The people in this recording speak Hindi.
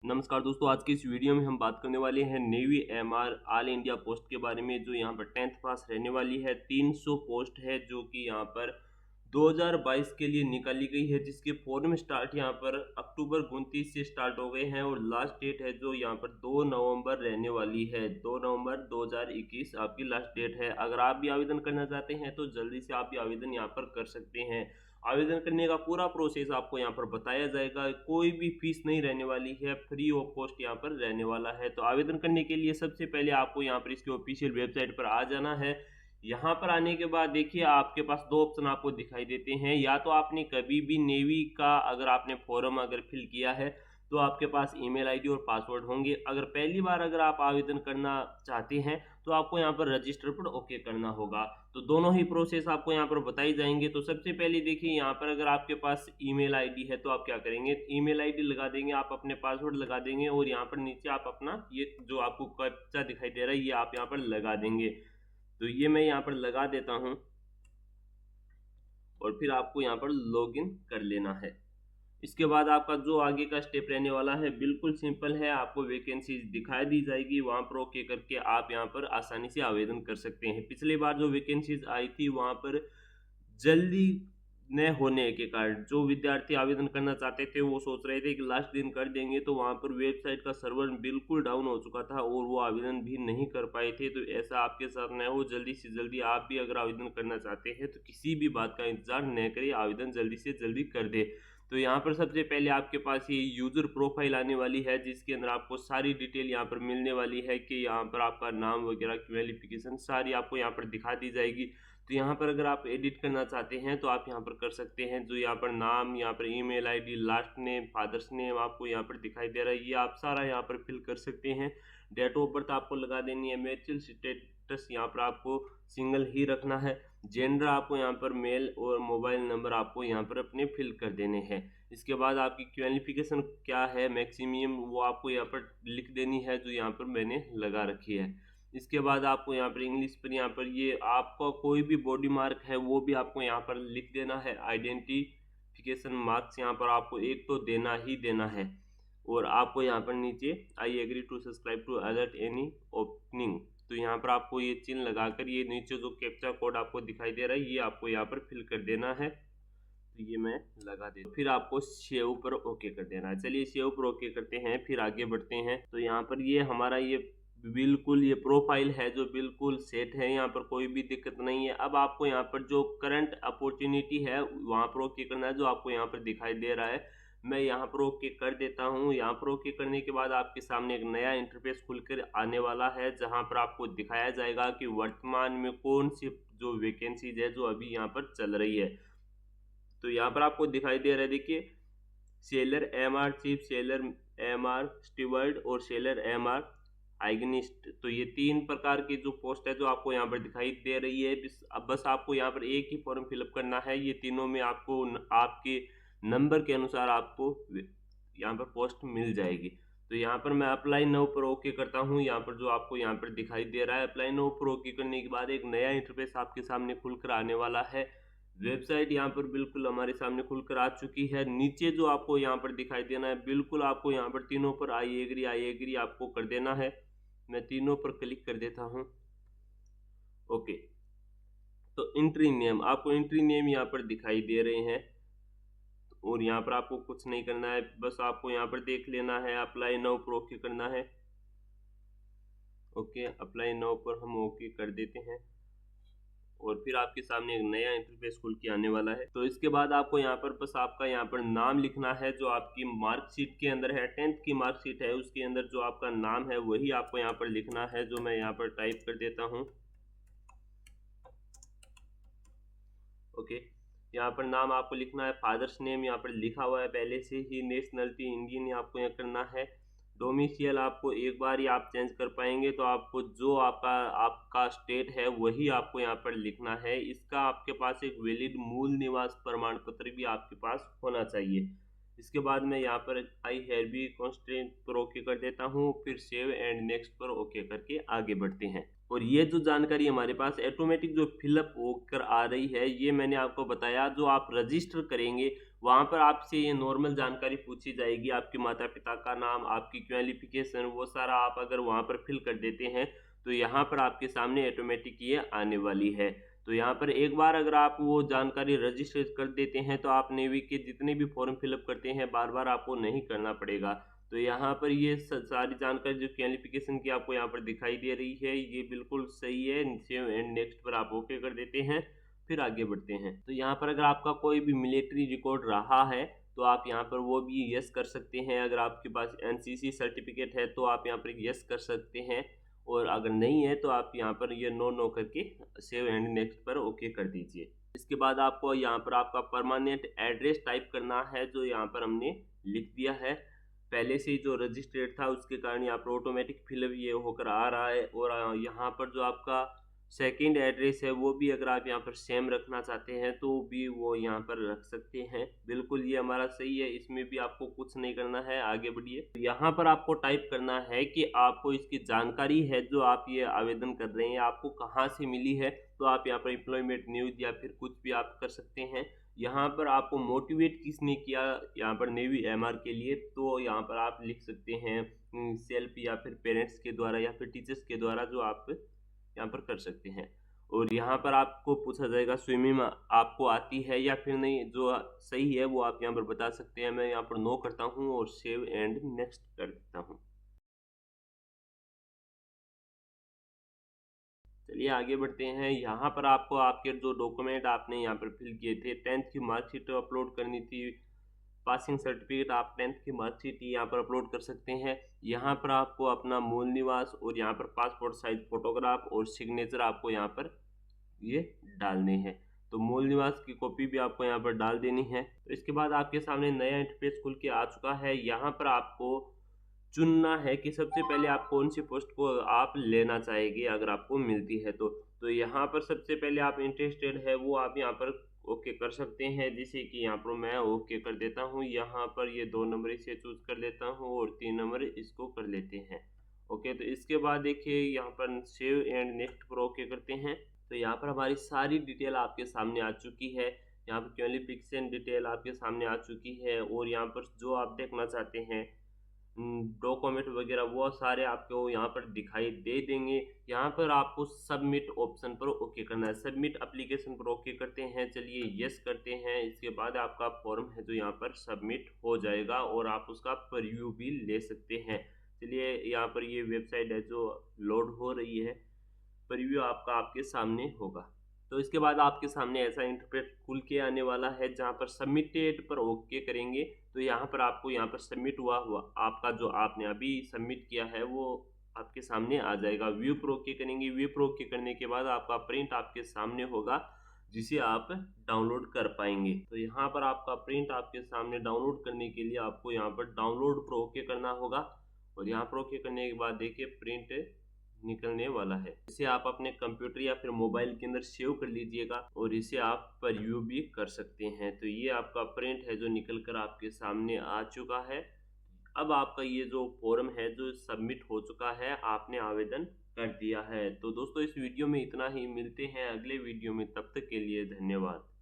नमस्कार दोस्तों, आज की इस वीडियो में हम बात करने वाले हैं navy MR all India post के बारे में, जो यहाँ पर 10th पास रहने वाली है। 300 पोस्ट है जो कि यहाँ पर 2022 के लिए निकाली गई है, जिसके फॉर्म स्टार्ट यहाँ पर अक्टूबर 29 से स्टार्ट हो गए हैं और लास्ट डेट है जो यहाँ पर 2 नवंबर रहने वाली है। 2 नवंबर 2021 आपकी लास्ट डेट है। अगर आप भी आवेदन करना चाहते हैं तो जल्दी से आप भी आवेदन यहाँ पर कर सकते हैं। आवेदन करने का पूरा प्रोसेस आपको यहाँ पर बताया जाएगा। कोई भी फीस नहीं रहने वाली है, फ्री ऑफ कॉस्ट यहाँ पर रहने वाला है। तो आवेदन करने के लिए सबसे पहले आपको यहाँ पर इसके ऑफिशियल वेबसाइट पर आ जाना है। यहाँ पर आने के बाद देखिए आपके पास दो ऑप्शन आपको दिखाई देते हैं। या तो आपने कभी भी नेवी का अगर आपने फॉर्म अगर फिल किया है तो आपके पास ईमेल आईडी और पासवर्ड होंगे। अगर पहली बार अगर आप आवेदन करना चाहते हैं तो आपको यहाँ पर रजिस्टर पर ओके करना होगा। तो दोनों ही प्रोसेस आपको यहाँ पर बताई जाएंगे। तो सबसे पहले देखिए यहाँ पर अगर आपके पास ईमेल आईडी है तो आप क्या करेंगे, ईमेल आईडी लगा देंगे, आप अपने पासवर्ड लगा देंगे और यहाँ पर नीचे आप अपना ये जो आपको कैप्चा दिखाई दे रहा है ये आप यहाँ पर लगा देंगे। तो ये मैं यहाँ पर लगा देता हूँ और फिर आपको यहाँ पर लॉगिन कर लेना है। इसके बाद आपका जो आगे का स्टेप रहने वाला है बिल्कुल सिंपल है। आपको वैकेंसी दिखाई दी जाएगी, वहां पर ओके करके आप यहाँ पर आसानी से आवेदन कर सकते हैं। पिछली बार जो वैकेंसीज आई थी वहां पर जल्दी न होने के कारण जो विद्यार्थी आवेदन करना चाहते थे वो सोच रहे थे कि लास्ट दिन कर देंगे, तो वहां पर वेबसाइट का सर्वर बिल्कुल डाउन हो चुका था और वो आवेदन भी नहीं कर पाए थे। तो ऐसा आपके साथ न हो, जल्दी से जल्दी आप भी अगर आवेदन करना चाहते हैं तो किसी भी बात का इंतजार न करें, आवेदन जल्दी से जल्दी कर दे। तो यहाँ पर सबसे पहले आपके पास ये यूजर प्रोफाइल आने वाली है, जिसके अंदर आपको सारी डिटेल यहाँ पर मिलने वाली है कि यहाँ पर आपका नाम वगैरह क्वालिफिकेशन सारी आपको यहाँ पर दिखा दी जाएगी। तो यहाँ पर अगर आप एडिट करना चाहते हैं तो आप यहाँ पर कर सकते हैं। जो यहाँ पर नाम, यहाँ पर email ID, last name, father's name आपको यहाँ पर दिखाई दे रहा है, ये आप सारा यहाँ पर फिल कर सकते हैं। डेट ऑफ बर्थ आपको लगा देनी है। मैरिटल स्टेटस यहाँ पर आपको सिंगल ही रखना है। जेंडर आपको यहाँ पर मेल और मोबाइल नंबर आपको यहाँ पर अपने फिल कर देने हैं। इसके बाद आपकी क्वालिफिकेशन क्या है मैक्सिमम वो आपको यहाँ पर लिख देनी है, जो यहाँ पर मैंने लगा रखी है। इसके बाद आपको यहाँ पर इंग्लिश पर यहाँ पर ये आपका कोई भी बॉडी मार्क है वो भी आपको यहाँ पर लिख देना है। आइडेंटिफिकेशन मार्क्स यहाँ पर आपको एक तो देना ही देना है। और आपको यहाँ पर नीचे I agree to subscribe to alert any opening, तो यहाँ पर आपको ये चिन्ह लगाकर ये नीचे जो कैप्चा कोड आपको दिखाई दे रहा है ये आपको यहाँ पर फिल कर देना है। तो ये मैं लगा दे, फिर आपको सेव पर ओके कर देना है। चलिए सेव पर ओके करते हैं, फिर आगे बढ़ते हैं। तो यहाँ पर ये हमारा ये बिल्कुल ये प्रोफाइल है जो बिल्कुल सेट है, यहाँ पर कोई भी दिक्कत नहीं है। अब आपको यहाँ पर जो करंट अपॉर्चुनिटी है वहाँ पर ओके करना है, जो आपको यहाँ पर दिखाई दे रहा है। मैं यहाँ पर ओके कर देता हूँ। यहाँ पर ओके करने के बाद आपके सामने एक नया इंटरफेस खुलकर आने वाला है, जहाँ पर आपको दिखाया जाएगा कि वर्तमान में कौन सी जो वैकेंसीज है जो अभी यहाँ पर चल रही है। तो यहाँ पर आपको दिखाई दे रहा है, देखिए seller MR chief, seller MR steward और सेलर एमआर हाइगिनिस्ट। तो ये तीन प्रकार की जो पोस्ट है जो आपको यहाँ पर दिखाई दे रही है। अब बस आपको यहाँ पर एक ही फॉर्म फिलअप करना है। ये तीनों में आपको आपके नंबर के अनुसार आपको यहाँ पर पोस्ट मिल जाएगी। तो यहाँ पर मैं अप्लाई नाउ पर ओके करता हूँ। यहाँ पर जो आपको यहाँ पर दिखाई दे रहा है, अप्लाई नाउ पर ओके करने के बाद एक नया इंटरफेस आपके सामने खुलकर आने वाला है। वेबसाइट यहाँ पर बिल्कुल हमारे सामने खुलकर आ चुकी है। नीचे जो आपको यहाँ पर दिखाई देना है, बिल्कुल आपको यहाँ पर तीनों पर आई एग्री आपको कर देना है। मैं तीनों पर क्लिक कर देता हूँ, ओके। तो एंट्री नेम, आपको एंट्री नेम यहाँ पर दिखाई दे रहे हैं और यहाँ पर आपको कुछ नहीं करना है, बस आपको यहाँ पर देख लेना है। अप्लाई नाउ पर ओके करना है, ओके। अप्लाई नाउ पर हम ओके कर देते हैं और फिर आपके सामने एक नया इंटरफेस खुल के आने वाला है। तो इसके बाद आपको यहाँ पर बस आपका यहाँ पर नाम लिखना है, जो आपकी मार्कशीट के अंदर है। 10th की मार्कशीट है उसके अंदर जो आपका नाम है वही आपको यहाँ पर लिखना है, जो मैं यहाँ पर टाइप कर देता हूँ, ओके। यहाँ पर नाम आपको लिखना है। फादर्स नेम यहाँ पर लिखा हुआ है पहले से ही। नेशनलिटी इंडियन आपको यहाँ करना है। डोमिसाइल आपको एक बार ही आप चेंज कर पाएंगे, तो आपको जो आपका स्टेट है वही आपको यहाँ पर लिखना है। इसका आपके पास एक वैलिड मूल निवास प्रमाण पत्र भी आपके पास होना चाहिए। इसके बाद मैं यहाँ पर आई हेयर भी कॉन्स्टेंट पर ओके कर देता हूँ, फिर सेव एंड नेक्स्ट पर ओके करके आगे बढ़ते हैं। और ये जो जानकारी हमारे पास ऑटोमेटिक जो फिलअप होकर आ रही है, ये मैंने आपको बताया। जो आप रजिस्टर करेंगे वहाँ पर आपसे ये नॉर्मल जानकारी पूछी जाएगी, आपके माता पिता का नाम, आपकी क्वालिफिकेशन, वो सारा आप अगर वहाँ पर फिल कर देते हैं तो यहाँ पर आपके सामने ऑटोमेटिक ये आने वाली है। तो यहाँ पर एक बार अगर आप वो जानकारी रजिस्टर कर देते हैं तो आप नेवी के जितने भी फॉर्म फिलअप करते हैं बार बार आपको नहीं करना पड़ेगा। तो यहाँ पर ये सारी जानकारी जो क्वालिफिकेशन की आपको यहाँ पर दिखाई दे रही है, ये बिल्कुल सही है। सेव एंड नेक्स्ट पर आप ओके कर देते हैं, फिर आगे बढ़ते हैं। तो यहाँ पर अगर आपका कोई भी मिलिट्री रिकॉर्ड रहा है तो आप यहाँ पर वो भी यस कर सकते हैं। अगर आपके पास एनसीसी सर्टिफिकेट है तो आप यहाँ पर यस कर सकते हैं, और अगर नहीं है तो आप यहाँ पर ये नो नो करके सेव एंड नेक्स्ट पर ओके कर दीजिए। इसके बाद आपको यहाँ पर आपका परमानेंट एड्रेस टाइप करना है, जो यहाँ पर हमने लिख दिया है। पहले से ही जो रजिस्टर्ड था उसके कारण यहाँ पर ऑटोमेटिक फिलअप ये होकर आ रहा है। और यहाँ पर जो आपका सेकंड एड्रेस है वो भी अगर आप यहाँ पर सेम रखना चाहते हैं तो भी वो यहाँ पर रख सकते हैं। बिल्कुल ये हमारा सही है, इसमें भी आपको कुछ नहीं करना है, आगे बढ़िए। यहाँ पर आपको टाइप करना है कि आपको इसकी जानकारी है जो आप ये आवेदन कर रहे हैं आपको कहाँ से मिली है। तो आप यहाँ पर एम्प्लॉयमेंट न्यूज या फिर कुछ भी आप कर सकते हैं। यहाँ पर आपको मोटिवेट किसने किया यहाँ पर नेवी एमआर के लिए, तो यहाँ पर आप लिख सकते हैं सेल्फ या फिर पेरेंट्स के द्वारा या फिर टीचर्स के द्वारा, जो आप यहाँ पर कर सकते हैं। और यहाँ पर आपको पूछा जाएगा स्विमिंग आपको आती है या फिर नहीं, जो सही है वो आप यहाँ पर बता सकते हैं। मैं यहाँ पर नो करता हूँ और सेव एंड नेक्स्ट कर देता हूँ। चलिए आगे बढ़ते हैं। यहाँ पर आपको आपके जो डॉक्यूमेंट आपने यहाँ पर फिल किए थे, 10th की मार्कशीट अपलोड करनी थी, पासिंग सर्टिफिकेट, आप 10th की मार्कशीट यहाँ पर अपलोड कर सकते हैं। यहाँ पर आपको अपना मूल निवास और यहाँ पर पासपोर्ट साइज फोटोग्राफ और सिग्नेचर आपको यहाँ पर ये डालने हैं। तो मूल निवास की कॉपी भी आपको यहाँ पर डाल देनी है। तो इसके बाद आपके सामने नया इंटरफेस खुल के आ चुका है। यहाँ पर आपको चुनना है कि सबसे पहले आप कौन सी पोस्ट को आप लेना चाहेंगे अगर आपको मिलती है तो यहाँ पर सबसे पहले आप इंटरेस्टेड है वो आप यहाँ पर ओके कर सकते हैं। जैसे कि यहाँ पर मैं ओके कर देता हूँ, यहाँ पर ये 2 नंबर इसे चूज कर लेता हूँ और 3 नंबर इसको कर लेते हैं। ओके, तो इसके बाद देखिए यहाँ पर सेव एंड नेक्स्ट पर ओके करते हैं। तो यहाँ पर हमारी सारी डिटेल आपके सामने आ चुकी है। यहाँ पर क्वालिफिकेशन डिटेल आपके सामने आ चुकी है, और यहाँ पर जो आप देखना चाहते हैं डॉक्यूमेंट वगैरह वो सारे आपको यहाँ पर दिखाई दे देंगे। यहाँ पर आपको सबमिट ऑप्शन पर ओके करना है। सबमिट एप्लीकेशन पर ओके करते हैं। चलिए यस करते हैं। इसके बाद आपका फॉर्म है जो यहाँ पर सबमिट हो जाएगा और आप उसका प्रीव्यू भी ले सकते हैं। चलिए यहाँ पर ये वेबसाइट है जो लोड हो रही है, प्रीव्यू आपका आपके सामने होगा। तो इसके बाद आपके सामने ऐसा इंटरफेस खुल के आने वाला है जहाँ पर सबमिटेड पर ओके करेंगे तो यहाँ पर आपको यहाँ पर सबमिट हुआ आपका जो आपने अभी सबमिट किया है वो आपके सामने आ जाएगा। व्यू पर ओके करेंगे। व्यू पर ओके करने के बाद आपका प्रिंट आपके सामने होगा जिसे आप डाउनलोड कर पाएंगे। तो यहाँ पर आपका प्रिंट आपके सामने डाउनलोड करने के लिए आपको यहाँ पर डाउनलोड पर ओके करना होगा, और यहाँ पर ओके करने के बाद देखिए प्रिंट निकलने वाला है। इसे आप अपने कंप्यूटर या फिर मोबाइल के अंदर सेव कर लीजिएगा और इसे आप प्रीव्यू भी कर सकते हैं। तो ये आपका प्रिंट है जो निकल कर आपके सामने आ चुका है। अब आपका ये जो फॉर्म है जो सबमिट हो चुका है, आपने आवेदन कर दिया है। तो दोस्तों इस वीडियो में इतना ही, मिलते हैं अगले वीडियो में, तब तक के लिए धन्यवाद।